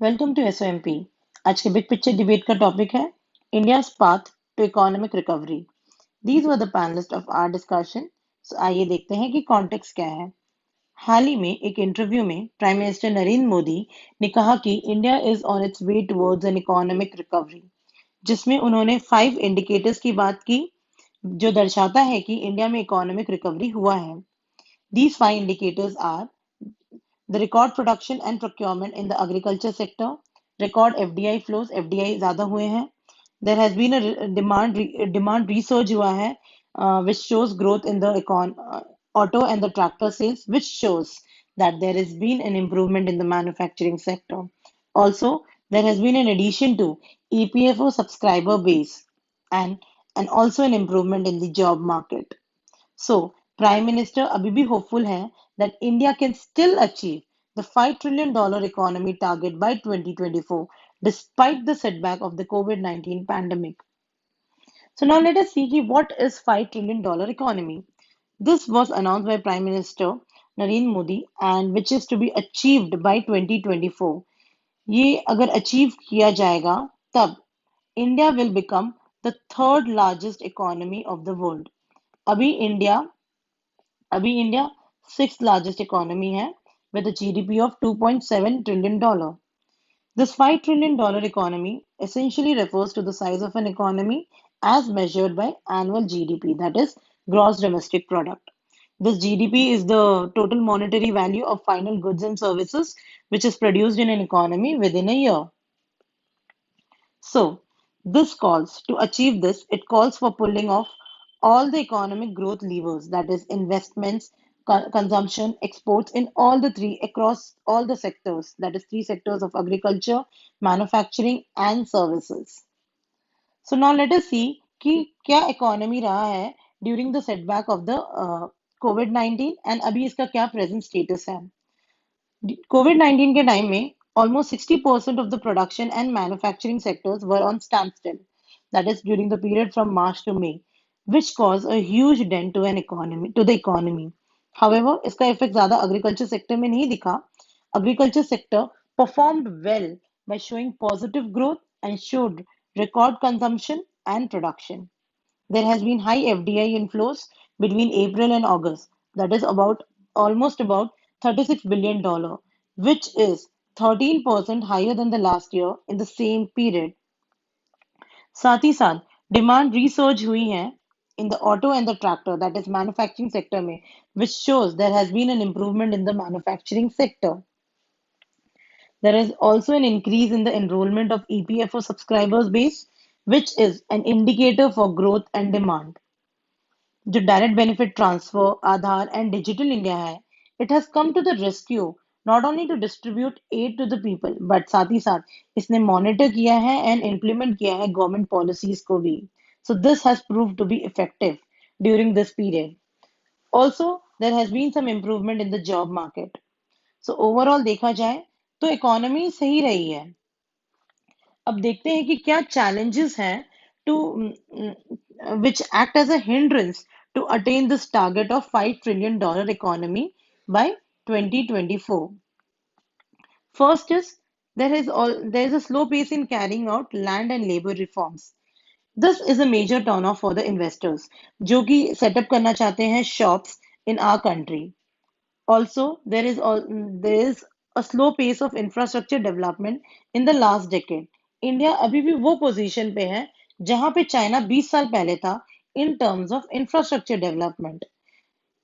Welcome to SOMP. आज के big picture debate का टॉपिक है India path to economic recovery. These were the panelists of our discussion. So आइए देखते हैं कि कॉन्टेक्स्ट क्या है। हाल ही में एक इंटरव्यू में प्राइम मिनिस्टर नरेंद्र मोदी ने कहा कि India is on it's way towards an economic recovery, जिसमें उन्होंने 5 इंडिकेटर्स की बात की जो दर्शाता है कि इंडिया में इकोनॉमिक रिकवरी हुआ है। These 5 indicators are the record production and procurement in the agriculture sector, record FDI flows, FDI ज़्यादा हुए हैं, there has been a demand resurge हुआ है, which shows growth in the auto and the tractor sales, which shows that there has been an improvement in the manufacturing sector. Also, there has been an addition to EPFO subscriber base and also an improvement in the job market. So, Prime Minister अभी भी hopeful है that India can still achieve the $5 trillion economy target by 2024 despite the setback of the COVID-19 pandemic. So now let us see what is $5 trillion economy. This was announced by Prime Minister Narendra Modi and which is to be achieved by 2024. ये अगर achieve किया जाएगा तब India will become the third largest economy of the world. अभी India अभी India sixth largest economy है with a GDP of $2.7 trillion. This $5 trillion economy essentially refers to the size of an economy as measured by annual GDP, that is, gross domestic product. This GDP is the total monetary value of final goods and services which is produced in an economy within a year. So, this calls to achieve this, it calls for pulling off all the economic growth levers, that is, investments, consumption, exports in all the three, across all the sectors, that is, three sectors of agriculture, manufacturing, and services. So, now let us see कि क्या economy रहा है during the setback of the COVID-19 and अभी इसका क्या present status है. COVID-19 के time में almost 60% of the production and manufacturing sectors were on standstill. That is during the period from March to May, which caused a huge dent to the economy. However, इसका effect ज्यादा agriculture sector में नहीं दिखा. Agriculture sector performed well by showing positive growth and showed record consumption and production. There has been high FDI inflows between April and August, that is about $36 billion, which is 13% higher than the last year in the same period. साथ ही साथ demand research हुई है in the auto and the tractor, that is manufacturing sector में, which shows there has been an improvement in the manufacturing sector. There is also an increase in the enrollment of EPFO subscribers base, which is an indicator for growth and demand. जो direct benefit transfer Aadhaar and digital India है, it has come to the rescue not only to distribute aid to the people but साथ ही साथ इसने monitor किया है and implement किया है गवर्नमेंट पॉलिसीज को भी. So this has prove to be effective during this period. Also there has been some improvement in the job market. So overall देखा जाए तो इकोनॉमी सही रही है. अब देखते हैं कि क्या चैलेंजेस हैं to which act as a hindrance to attain this target of $5 trillion economy by 2024. First is there is a slow pace in carrying out land and labor reforms. This is a major turn off for the investors जो कि setup करना चाहते हैं shops in our country. Also, there is a slow pace of infrastructure development in the last decade. India अभी भी वो position पे है जहां पे चाइना 20 साल पहले था in terms of infrastructure development.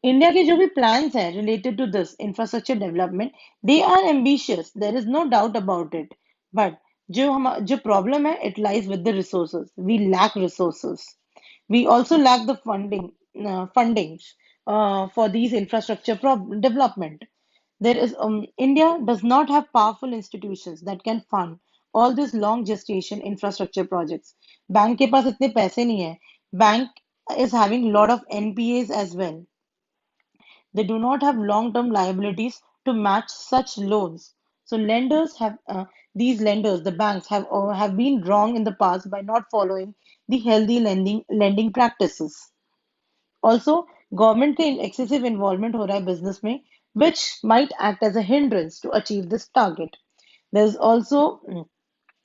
India के जो भी plans हैं related to this infrastructure development, they are ambitious. There is no doubt about it. But जो problem है, it lies with the resources. We lack resources. We also lack the fundings for these infrastructure development. India does not have powerful institutions that can fund all these long gestation infrastructure projects. Bank के पास इतने पैसे नहीं है. Bank is having lot of NPAs as well. They do not have long-term liabilities to match such loans. So these lenders, the banks have been wrong in the past by not following the healthy lending practices. Also, government का excessive involvement हो रहा है business में, which might act as a hindrance to achieve this target. There's also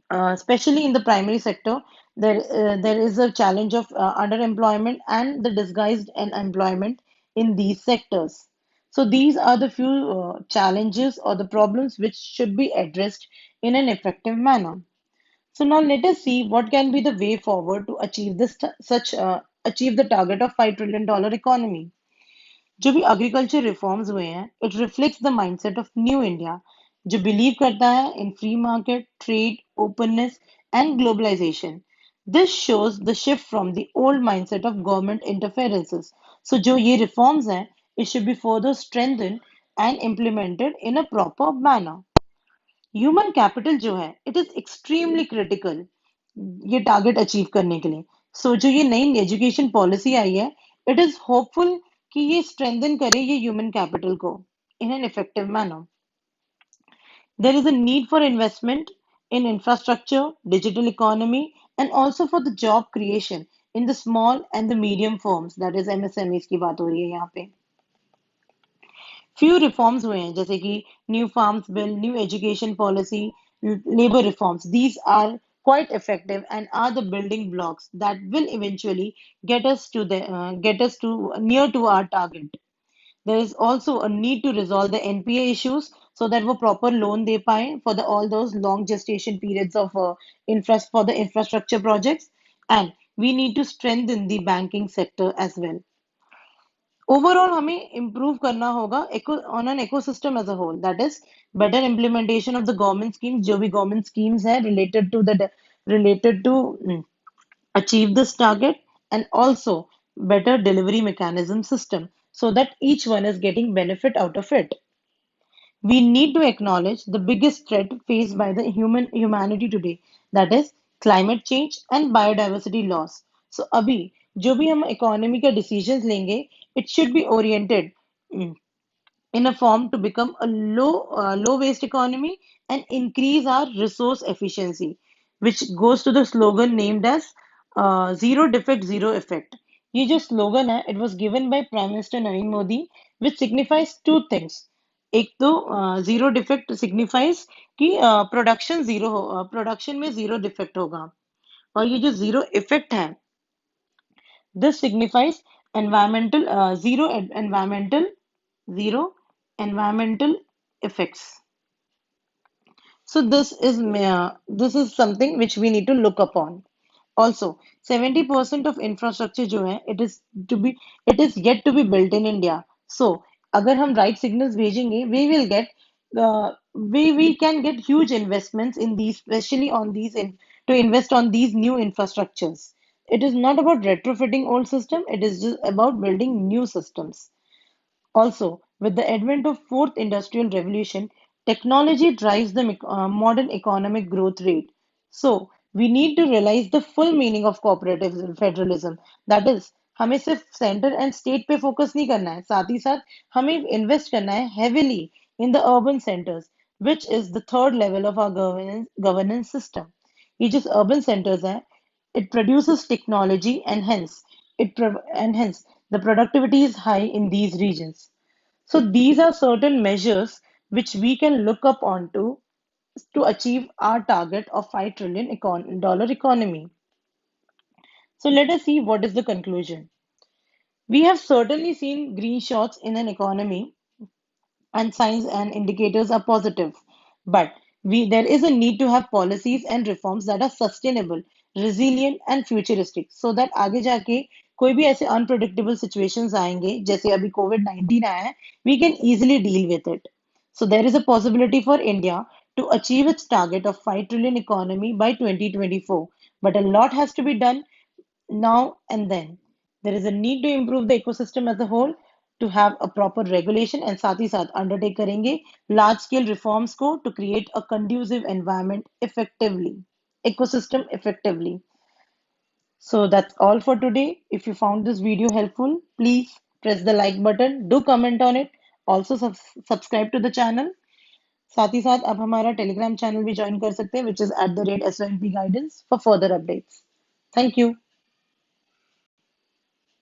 especially in the primary sector, there is a challenge of underemployment and the disguised unemployment in these sectors. So these are the few challenges or the problems which should be addressed in an effective manner. So now let us see what can be the way forward to achieve achieve the target of $5 trillion economy. जो भी agriculture reforms हुए हैं, it reflects the mindset of new India, जो believe करता है in free market, trade, openness, and globalization. This shows the shift from the old mindset of government interferences. So जो ये reforms हैं, it should be further strengthened and implemented in a proper manner. Human capital जो है it is extremely critical ये target achieve करने के लिए. सो जो ये नई एजुकेशन पॉलिसी आई है, इट इज होपफुल कि ये स्ट्रेंथन करे ये ह्यूमन कैपिटल को in an effective manner. There is a need for investment in infrastructure, digital economy, and also for the job creation in the small and the medium firms, that is MSMEs की बात हो रही है यहाँ पे. Few reforms हुए हैं जैसे कि new farms bill, new education policy, labour reforms. These are quite effective and are the building blocks that will eventually get us to near to our target. There is also a need to resolve the NPA issues so that वो proper loan दे पाए for the all those long gestation periods of for the infrastructure projects, and we need to strengthen the banking sector as well. Overall हमें improve करना होगा on an ecosystem as a whole, that is better implementation of the government schemes, जो भी government schemes है related to achieve this target, and also better delivery mechanism system so that each one is getting benefit out of it. We need to acknowledge the biggest threat faced by the humanity today, that is climate change and biodiversity loss. So अभी जो भी हम economy का decisions लेंगे, it should be oriented in a form to become a low waste economy and increase our resource efficiency, which goes to the slogan named as zero defect zero effect. ये जो slogan है, it was given by Prime Minister Narendra Modi, which signifies two things. एक तो zero defect signifies कि production zero हो, production में zero defect होगा. और ये जो जीरो इफेक्ट है, this signifies zero environmental effects. So this is something which we need to look upon. Also, 70% of infrastructure जो है, it is yet to be built in India. So अगर हम right signals भेजेंगे, we can get huge investments in these, especially on to invest on these new infrastructures. It is not about retrofitting old system, it is just about building new systems. Also, with the advent of fourth industrial revolution, technology drives the modern economic growth rate. So, we need to realize the full meaning of cooperative federalism. That is, हमें सिर्फ centre and state पे focus नहीं करना है, साथ ही साथ हमें इन्वेस्ट करना है heavily in the urban centers, which is the third level of our governance system. ये जो urban centers हैं, it produces technology, and hence the productivity is high in these regions. So these are certain measures which we can look up onto to achieve our target of $5 trillion economy. So let us see what is the conclusion. We have certainly seen green shots in an economy, and signs and indicators are positive. But there is a need to have policies and reforms that are sustainable, resilient, and futuristic, so that आगे जाके कोई भी ऐसे unpredictable situations आएंगे जैसे अभी COVID-19 आया है, we can easily deal with it. So there is a possibility for India to achieve its target of 5 trillion economy by 2024. But a lot has to be done now and then. There is a need to improve the ecosystem as a whole, to have a proper regulation, and साथ ही साथ undertake करेंगे large scale reforms को to create a conducive environment effectively, ecosystem effectively. So that's all for today. If you found this video helpful, please press the like button, do comment on it, also subscribe to the channel. साथ ही साथ आप हमारा Telegram channel भी join कर सकते हैं, which is @SOMP Guidance for further updates. Thank you.